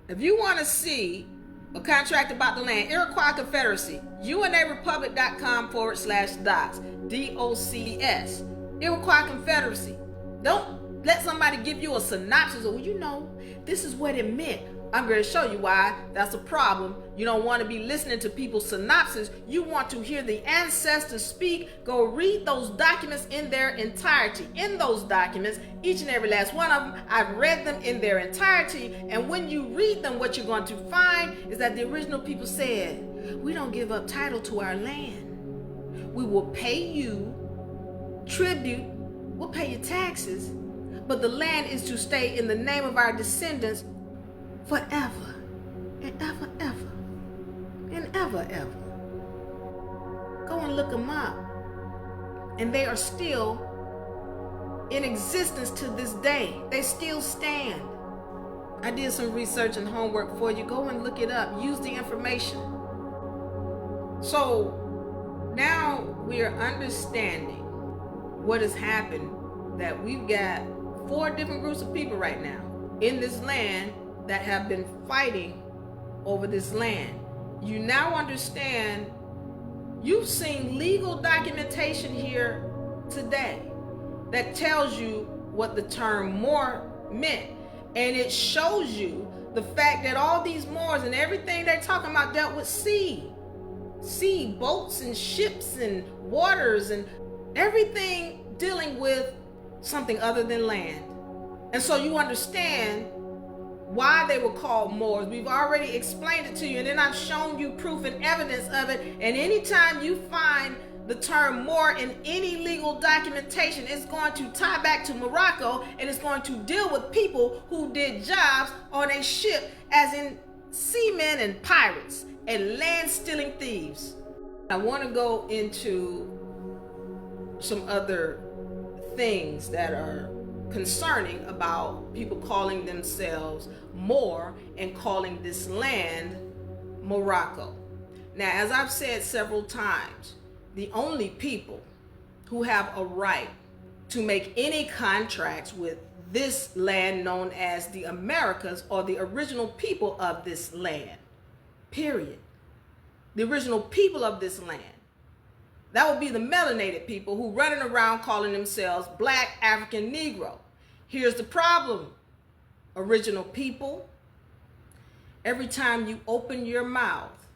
If you want to see a contract about the land, Iroquois Confederacy, UNArepublic.com/docs, DOCS, Iroquois Confederacy. Don't let somebody give you a synopsis of, this is what it meant. I'm going to show you why that's a problem. You don't want to be listening to people's synopsis. You want to hear the ancestors speak. Go read those documents in their entirety. In those documents, each and every last one of them, I've read them in their entirety. And when you read them, what you're going to find is that the original people said, we don't give up title to our land. We will pay you tribute, we'll pay you taxes, but the land is to stay in the name of our descendants forever and ever, ever, and ever, ever. Go and look them up. And they are still in existence to this day. They still stand. I did some research and homework for you. Go and look it up. Use the information. So now we are understanding what has happened, that we've got 4 different groups of people right now in this land that have been fighting over this land. You now understand, you've seen legal documentation here today that tells you what the term Moor meant. And it shows you the fact that all these Moors and everything they're talking about dealt with sea, boats and ships and waters and everything dealing with something other than land. And so you understand why they were called Moors. We've already explained it to you, and then I've shown you proof and evidence of it. And anytime you find the term Moor in any legal documentation, it's going to tie back to Morocco, and it's going to deal with people who did jobs on a ship, as in seamen and pirates and land-stealing thieves. I want to go into some other things that are concerning about people calling themselves Moor and calling this land Morocco. Now, as I've said several times, the only people who have a right to make any contracts with this land known as the Americas are the original people of this land, period. The original people of this land. That would be the melanated people who running around calling themselves Black, African, Negro. Here's the problem, original people. Every time you open your mouth,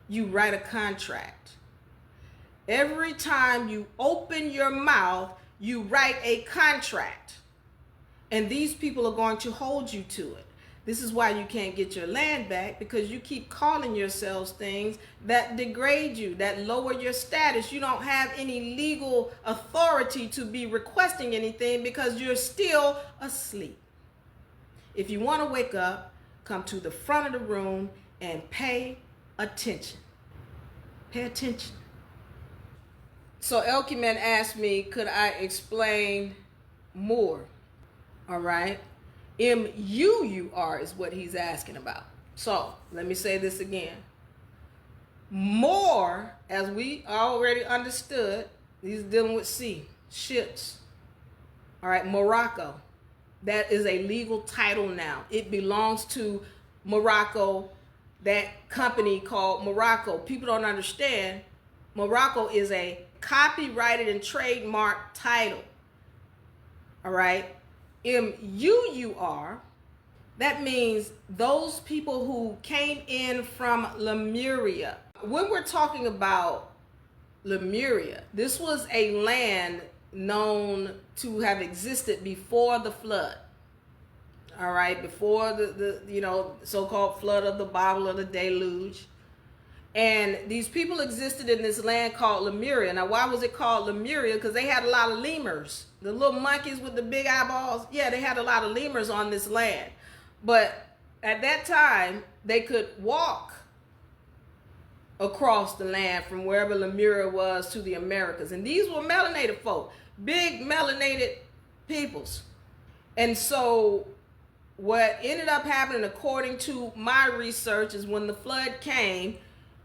you write a contract. Every time you open your mouth, you write a contract. And these people are going to hold you to it. This is why you can't get your land back, because you keep calling yourselves things that degrade you, that lower your status. You don't have any legal authority to be requesting anything because you're still asleep. If you want to wake up, come to the front of the room and pay attention. Pay attention. So Elkiman asked me, could I explain Moor? All right. M-U-U-R is what he's asking about. So let me say this again. Moor, as we already understood, he's dealing with sea, ships. All right, Morocco. That is a legal title now. It belongs to Morocco, that company called Morocco. People don't understand. Morocco is a copyrighted and trademark title. All right. M-U-U-R, that means those people who came in from Lemuria. When we're talking about Lemuria, this was a land known to have existed before the flood. All right, before the so-called flood of the Bible, or the deluge. And these people existed in this land called Lemuria. Now, why was it called Lemuria? Because they had a lot of lemurs. The little monkeys with the big eyeballs. Yeah, they had a lot of lemurs on this land. But at that time, they could walk across the land from wherever Lemuria was to the Americas. And these were melanated folk. Big melanated peoples. And so what ended up happening, according to my research, is when the flood came,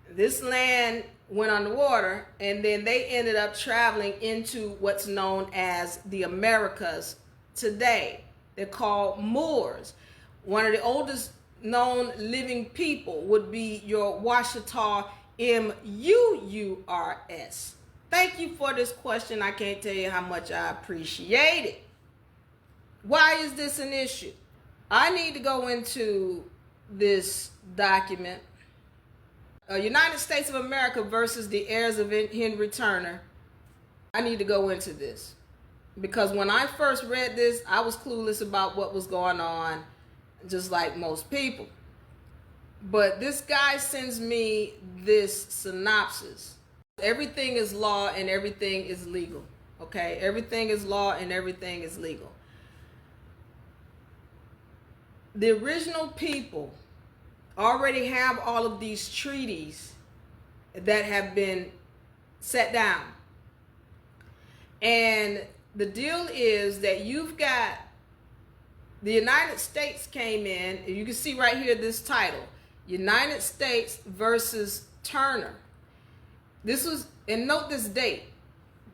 this land went underwater, and then they ended up traveling into what's known as the Americas today. They're called Moors. One of the oldest known living people would be your Washita Muurs. Thank you for this question. I can't tell you how much I appreciate it. Why is this an issue? I need to go into this document, United States of America versus the heirs of Henry Turner. I need to go into this because when I first read this, I was clueless about what was going on, just like most people. But this guy sends me this synopsis. Everything is law and everything is legal. Okay? Everything is law and everything is legal. The original people already have all of these treaties that have been set down. And the deal is that you've got the United States came in, and you can see right here this title, United States versus Turner. This was, and note this date,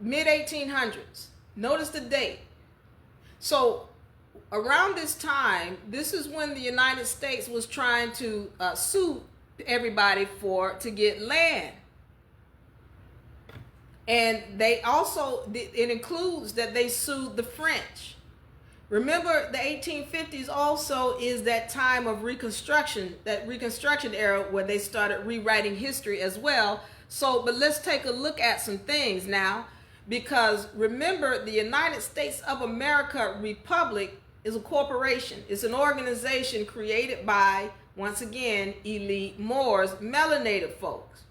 mid-1800s. Notice the date. So around this time, this is when the United States was trying to sue everybody to get land. And they also, it includes that they sued the French. Remember, the 1850s also is that time of Reconstruction, that Reconstruction era where they started rewriting history as well. So, but let's take a look at some things now, because remember, the United States of America Republic is a corporation. It's an organization created by, once again, elite Moors, melanated folks.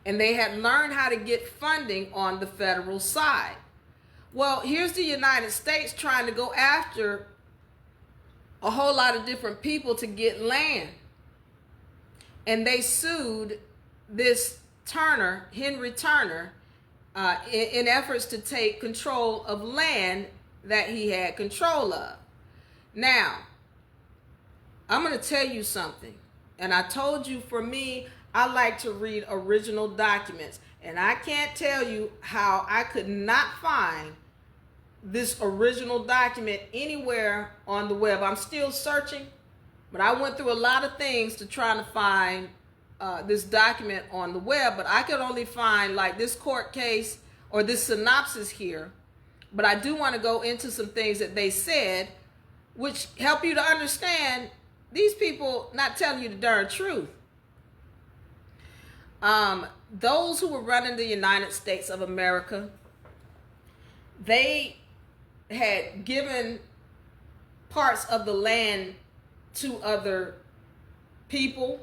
And they had learned how to get funding on the federal side. Well, here's the United States trying to go after a whole lot of different people to get land. And they sued this Turner, Henry Turner, in efforts to take control of land that he had control of. Now, I'm going to tell you something. And I told you, for me, I like to read original documents. And I can't tell you how I could not find this original document anywhere on the web. I'm still searching, but I went through a lot of things to try to find this document on the web, but I could only find like this court case or this synopsis here. But I do want to go into some things that they said, which help you to understand these people not telling you the darn truth. Those who were running the United States of America, they had given parts of the land to other people,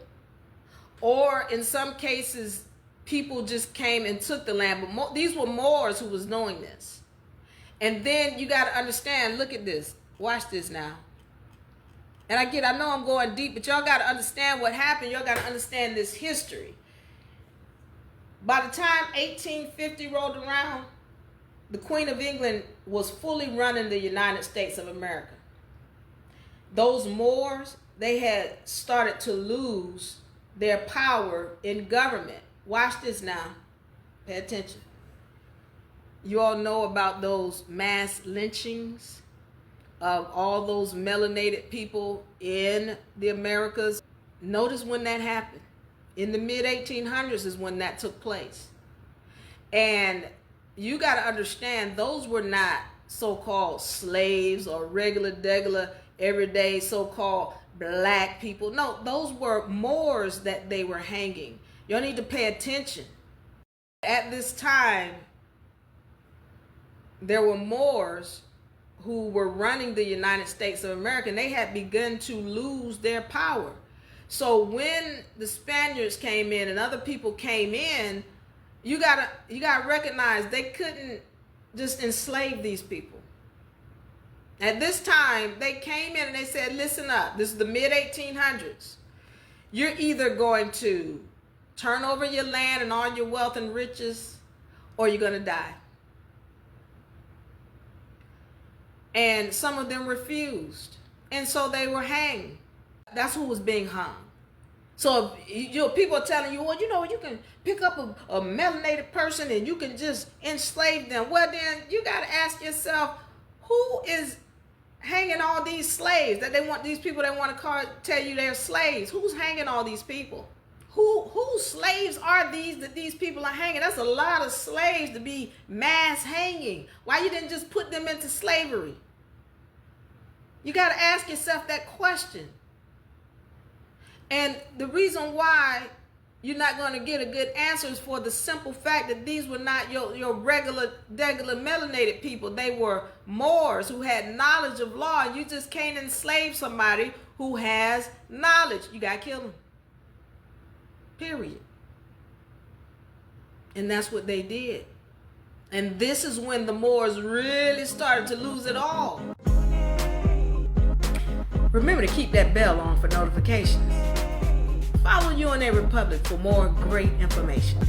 or in some cases, people just came and took the land. But these were Moors who was doing this. And then you got to understand, look at this. Watch this now. And I know I'm going deep, but y'all got to understand what happened. Y'all got to understand this history. By the time 1850 rolled around, the Queen of England was fully running the United States of America. Those Moors, they had started to lose their power in government. Watch this now. Pay attention. You all know about those mass lynchings of all those melanated people in the Americas. Notice when that happened. In the mid-1800s is when that took place. And you got to understand, those were not so-called slaves or regular, everyday so-called black people. No, those were Moors that they were hanging. Y'all need to pay attention. At this time, there were Moors who were running the United States of America, and they had begun to lose their power. So when the Spaniards came in and other people came in, you gotta recognize they couldn't just enslave these people. At this time, they came in and they said, listen up, this is the mid-1800s. You're either going to turn over your land and all your wealth and riches, or you're going to die. And some of them refused. And so they were hanged. That's who was being hung. So if, people are telling you, well, you can pick up a melanated person and you can just enslave them. Well, then you got to ask yourself, who is hanging all these slaves that they want, these people that want to tell you they're slaves? Who's hanging all these people? Whose slaves are these that these people are hanging? That's a lot of slaves to be mass hanging. Why you didn't just put them into slavery? You got to ask yourself that question. And the reason why you're not going to get a good answer is for the simple fact that these were not your regular melanated people. They were Moors who had knowledge of law. And you just can't enslave somebody who has knowledge. You got to kill them. Period. And that's what they did. And this is when the Moors really started to lose it all. Remember to keep that bell on for notifications. Follow UNArepublic for more great information.